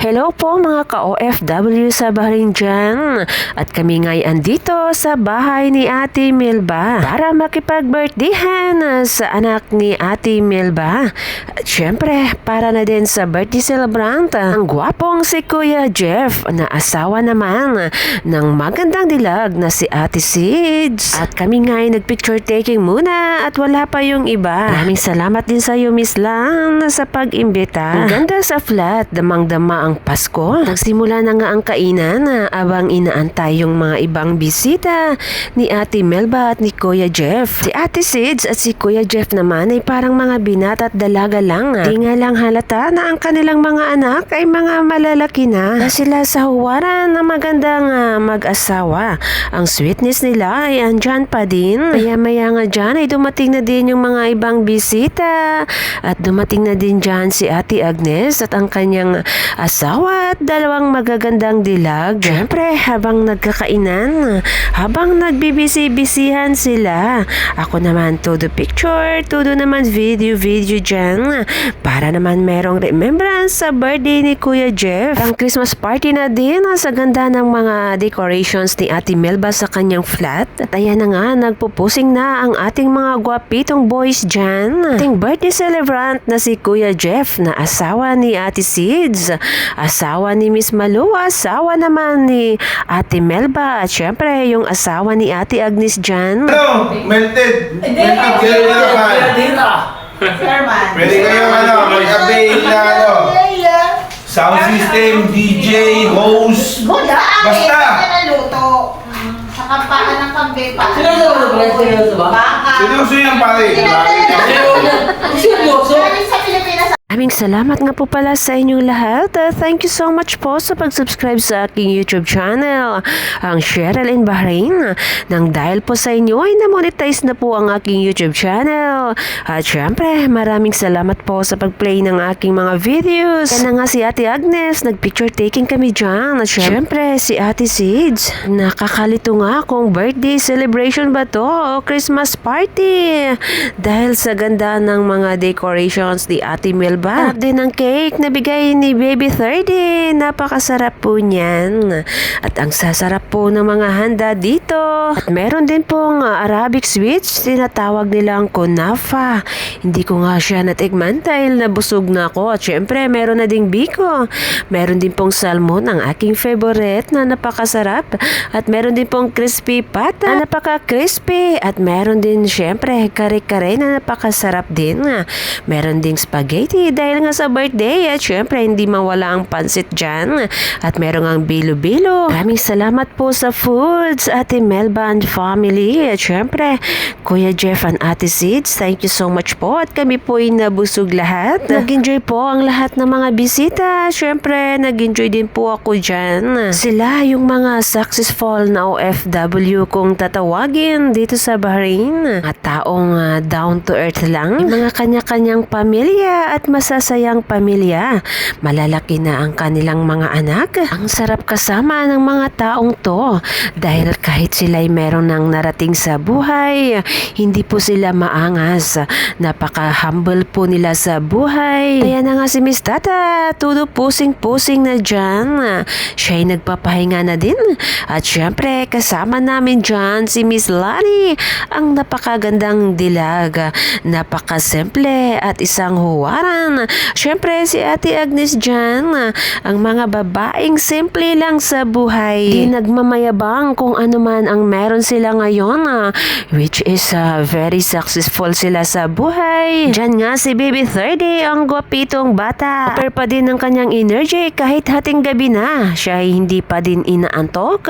Hello po mga ka-OFW sa Bahrain dyan. At kami nga'y andito sa bahay ni Ate Melba para makipag-birthdayhan sa anak ni Ate Melba. At syempre, para na din sa birthday celebrant, ang gwapong si Kuya Jeff na asawa naman ng magandang dilag na si Ate Sids. At kami nga'y nag-picture taking muna at wala pa yung iba. Maraming salamat din sa iyo, Miss Lang, sa pag-imbita. Ang ganda sa flat, damang-dama ang Pasko. Nagsimula na nga ang kainan abang inaantay yung mga ibang bisita ni Ate Melba at ni Kuya Jeff. Si Ate Sids at si Kuya Jeff naman ay parang mga binata at dalaga lang. Di nga lang halata na ang kanilang mga anak ay mga malalaki na sila sa huwaran na magandang mag-asawa. Ang sweetness nila ay andyan pa din. Maya-maya nga dyan ay dumating na din yung mga ibang bisita at dumating na din dyan si Ate Agnes at ang kanyang asawa at dalawang magagandang dilag. Siyempre, habang nagkakainan, habang nagbibisi-bisihan sila, ako naman todo picture, todo naman video dyan para naman merong remembrance sa birthday ni Kuya Jeff. Ang Christmas party na din sa ganda ng mga decorations ni Ate Melba sa kanyang flat. At ayan na nga, nagpupusing na ang ating mga gwapitong boys dyan. Ating birthday celebrant na si Kuya Jeff na asawa ni Ate Sids, asawa ni Miss Malu, asawa naman ni Ate Melba at syempre yung asawa ni Ate Agnes dyan. Ano? Melted! Melted kayo naman! Pwede kayo mag-avail na sound system, DJ, host, basta! Sakampaan ng kambe pa. Seryoso ba? Baka. Seryoso yan pare! Seryoso? Sa Pilipinas. Maraming salamat nga po pala sa inyong lahat. Thank you so much po sa pag-subscribe sa aking YouTube channel, ang Cheryl in Bahrain. Nang dahil po sa inyo ay na-monetize na po ang aking YouTube channel. At syempre, maraming salamat po sa pag-play ng aking mga videos. Yan na nga si Ate Agnes, nag-picture taking kami dyan. At syempre, si Ate Sids, nakakalito nga kung birthday celebration ba to o Christmas party. Dahil sa ganda ng mga decorations ni Ate Melba. At din ang cake na bigay ni Baby 30. Napakasarap po niyan. At ang sasarap po ng mga handa dito. At meron din pong Arabic sweets. Tinatawag nilang kunafa. Hindi ko nga siya natikman dahil nabusog na ako. At syempre meron na ding biko. Meron din pong salmon, ang aking favorite na napakasarap. At meron din pong crispy pata na napaka-crispy. At meron din syempre kare-kare na napakasarap din. Meron ding spaghetti dahil nga sa birthday at syempre hindi mawala ang pansit dyan at meron ang bilo-bilo. Maraming salamat po sa foods Ate Melba and family at syempre Kuya Jeff and Ate Sids, thank you so much po at kami po ay nabusog lahat. Nag-enjoy po ang lahat ng mga bisita. Syempre nag-enjoy din po ako dyan. Sila yung mga successful na OFW kung tatawagin dito sa Bahrain. At taong down to earth lang. Yung mga kanya-kanyang pamilya at masasayang pamilya. Malalaki na ang kanilang mga anak. Ang sarap kasama ng mga taong to dahil kahit sila'y meron ng narating sa buhay, hindi po sila maangas. Napaka-humble po nila sa buhay. Kaya na nga si Miss Tata, todo pusing-pusing na dyan. Siya'y nagpapahinga na din. At syempre, kasama namin dyan si Miss Lani, ang napakagandang dilag. Napaka-simple at isang huwaran. Syempre si Ate Agnes dyan, ang mga babaeng simple lang sa buhay. Di nagmamayabang kung ano man ang meron sila ngayon, which is very successful sila sa buhay. Dyan nga si Baby 30, ang gwapitong bata. Pero pa din ang kanyang energy kahit hating gabi na. Siya ay hindi pa din inaantok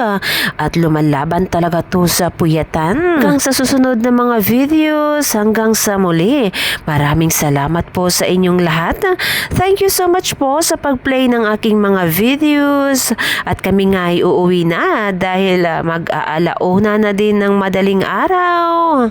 at lumalaban talaga to sa puyatan. Hanggang sa susunod na mga videos, hanggang sa muli. Maraming salamat po sa inyong lahat. Thank you so much po sa pag-play ng aking mga videos at kami nga ay uuwi na dahil mag-aalauna na din ng madaling araw.